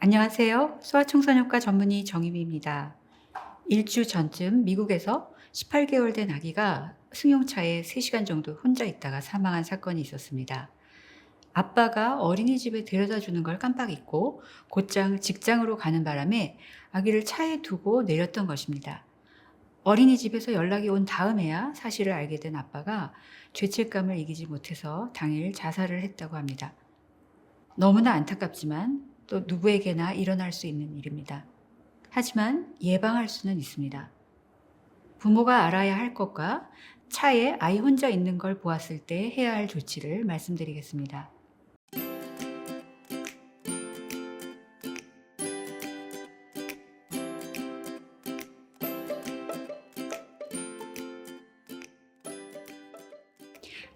안녕하세요. 소아청소년과 전문의 정유미입니다. 일주 전쯤 미국에서 18개월 된 아기가 승용차에 3시간 정도 혼자 있다가 사망한 사건이 있었습니다. 아빠가 어린이집에 데려다 주는 걸 깜빡 잊고 곧장 직장으로 가는 바람에 아기를 차에 두고 내렸던 것입니다. 어린이집에서 연락이 온 다음에야 사실을 알게 된 아빠가 죄책감을 이기지 못해서 당일 자살을 했다고 합니다. 너무나 안타깝지만 또 누구에게나 일어날 수 있는 일입니다. 하지만 예방할 수는 있습니다. 부모가 알아야 할 것과 차에 아이 혼자 있는 걸 보았을 때 해야 할 조치를 말씀드리겠습니다.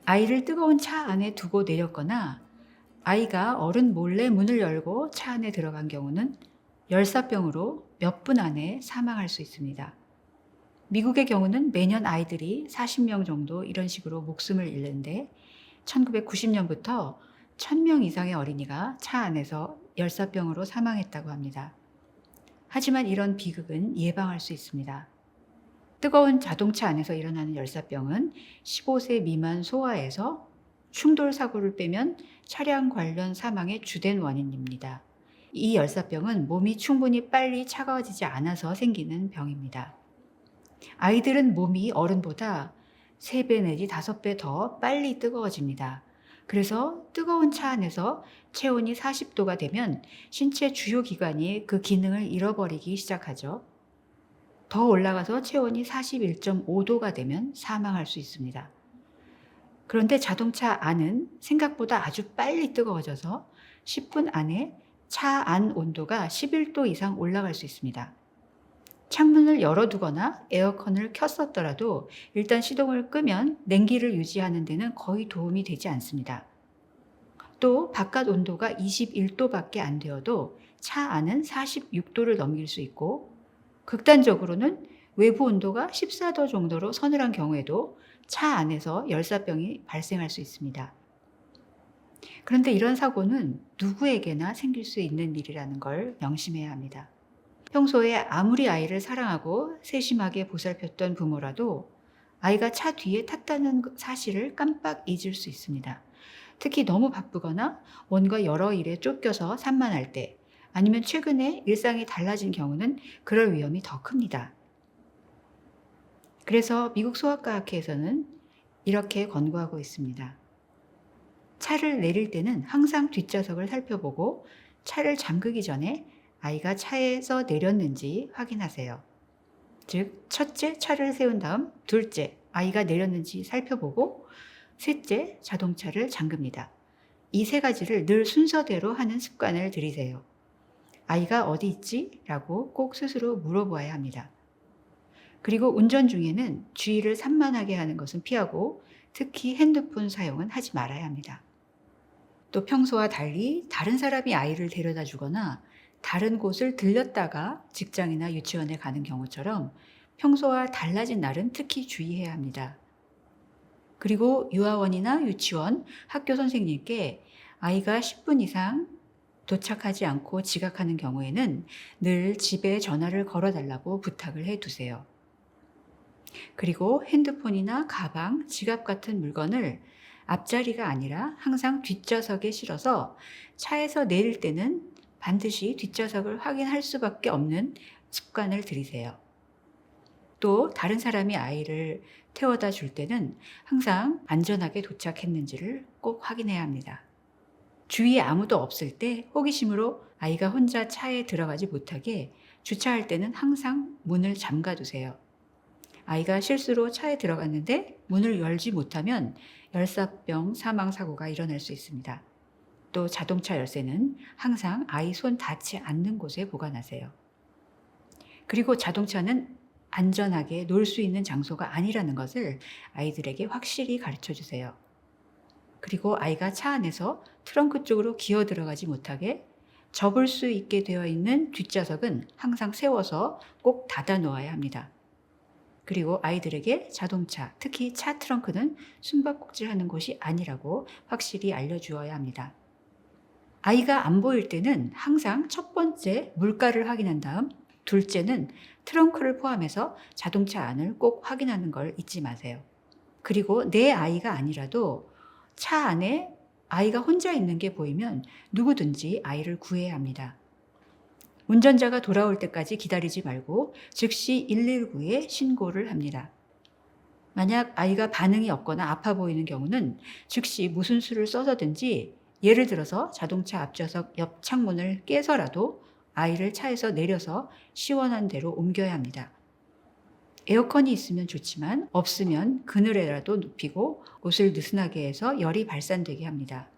아이를 뜨거운 차 안에 두고 내렸거나 아이가 어른 몰래 문을 열고 차 안에 들어간 경우는 열사병으로 몇 분 안에 사망할 수 있습니다. 미국의 경우는 매년 아이들이 40명 정도 이런 식으로 목숨을 잃는데 1990년부터 1000명 이상의 어린이가 차 안에서 열사병으로 사망했다고 합니다. 하지만 이런 비극은 예방할 수 있습니다. 뜨거운 자동차 안에서 일어나는 열사병은 15세 미만 소아에서 충돌 사고를 빼면 차량 관련 사망의 주된 원인입니다. 이 열사병은 몸이 충분히 빨리 차가워지지 않아서 생기는 병입니다. 아이들은 몸이 어른보다 3배 내지 5배 더 빨리 뜨거워집니다. 그래서 뜨거운 차 안에서 체온이 40도가 되면 신체 주요 기관이 그 기능을 잃어버리기 시작하죠. 더 올라가서 체온이 41.5도가 되면 사망할 수 있습니다. 그런데 자동차 안은 생각보다 아주 빨리 뜨거워져서 10분 안에 차 안 온도가 11도 이상 올라갈 수 있습니다. 창문을 열어두거나 에어컨을 켰었더라도 일단 시동을 끄면 냉기를 유지하는 데는 거의 도움이 되지 않습니다. 또 바깥 온도가 21도밖에 안 되어도 차 안은 46도를 넘길 수 있고 극단적으로는 외부 온도가 14도 정도로 서늘한 경우에도 차 안에서 열사병이 발생할 수 있습니다. 그런데 이런 사고는 누구에게나 생길 수 있는 일이라는 걸 명심해야 합니다. 평소에 아무리 아이를 사랑하고 세심하게 보살폈던 부모라도 아이가 차 뒤에 탔다는 사실을 깜빡 잊을 수 있습니다. 특히 너무 바쁘거나 뭔가 여러 일에 쫓겨서 산만할 때 아니면 최근에 일상이 달라진 경우는 그럴 위험이 더 큽니다. 그래서 미국 소아과학회에서는 이렇게 권고하고 있습니다. 차를 내릴 때는 항상 뒷좌석을 살펴보고 차를 잠그기 전에 아이가 차에서 내렸는지 확인하세요. 즉, 첫째, 차를 세운 다음 둘째, 아이가 내렸는지 살펴보고 셋째, 자동차를 잠급니다. 이 3가지를 늘 순서대로 하는 습관을 들이세요. 아이가 어디 있지? 라고 꼭 스스로 물어보아야 합니다. 그리고 운전 중에는 주의를 산만하게 하는 것은 피하고 특히 핸드폰 사용은 하지 말아야 합니다. 또 평소와 달리 다른 사람이 아이를 데려다 주거나 다른 곳을 들렸다가 직장이나 유치원에 가는 경우처럼 평소와 달라진 날은 특히 주의해야 합니다. 그리고 유아원이나 유치원, 학교 선생님께 아이가 10분 이상 도착하지 않고 지각하는 경우에는 늘 집에 전화를 걸어달라고 부탁을 해두세요. 그리고 핸드폰이나 가방, 지갑 같은 물건을 앞자리가 아니라 항상 뒷좌석에 실어서 차에서 내릴 때는 반드시 뒷좌석을 확인할 수밖에 없는 습관을 들이세요. 또 다른 사람이 아이를 태워다 줄 때는 항상 안전하게 도착했는지를 꼭 확인해야 합니다. 주위에 아무도 없을 때 호기심으로 아이가 혼자 차에 들어가지 못하게 주차할 때는 항상 문을 잠가 두세요. 아이가 실수로 차에 들어갔는데 문을 열지 못하면 열사병 사망 사고가 일어날 수 있습니다. 또 자동차 열쇠는 항상 아이 손 닿지 않는 곳에 보관하세요. 그리고 자동차는 안전하게 놀 수 있는 장소가 아니라는 것을 아이들에게 확실히 가르쳐 주세요. 그리고 아이가 차 안에서 트렁크 쪽으로 기어 들어가지 못하게 접을 수 있게 되어 있는 뒷좌석은 항상 세워서 꼭 닫아 놓아야 합니다. 그리고 아이들에게 자동차, 특히 차 트렁크는 숨바꼭질하는 곳이 아니라고 확실히 알려주어야 합니다. 아이가 안 보일 때는 항상 첫 번째 물가를 확인한 다음 둘째는 트렁크를 포함해서 자동차 안을 꼭 확인하는 걸 잊지 마세요. 그리고 내 아이가 아니라도 차 안에 아이가 혼자 있는 게 보이면 누구든지 아이를 구해야 합니다. 운전자가 돌아올 때까지 기다리지 말고 즉시 119에 신고를 합니다. 만약 아이가 반응이 없거나 아파 보이는 경우는 즉시 무슨 수를 써서든지, 예를 들어서 자동차 앞좌석 옆 창문을 깨서라도 아이를 차에서 내려서 시원한 데로 옮겨야 합니다. 에어컨이 있으면 좋지만 없으면 그늘에라도 눕히고 옷을 느슨하게 해서 열이 발산되게 합니다.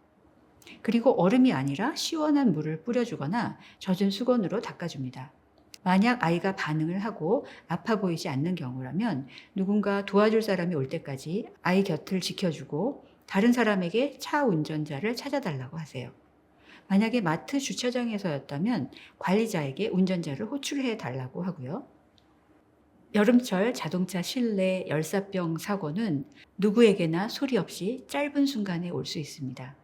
그리고 얼음이 아니라 시원한 물을 뿌려주거나 젖은 수건으로 닦아줍니다. 만약 아이가 반응을 하고 아파 보이지 않는 경우라면 누군가 도와줄 사람이 올 때까지 아이 곁을 지켜주고 다른 사람에게 차 운전자를 찾아달라고 하세요. 만약에 마트 주차장에서였다면 관리자에게 운전자를 호출해 달라고 하고요. 여름철 자동차 실내 열사병 사고는 누구에게나 소리 없이 짧은 순간에 올 수 있습니다.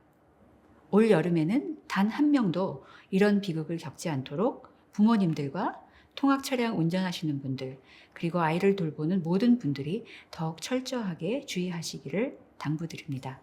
올 여름에는 단 한 명도 이런 비극을 겪지 않도록 부모님들과 통학 차량 운전하시는 분들, 그리고 아이를 돌보는 모든 분들이 더욱 철저하게 주의하시기를 당부드립니다.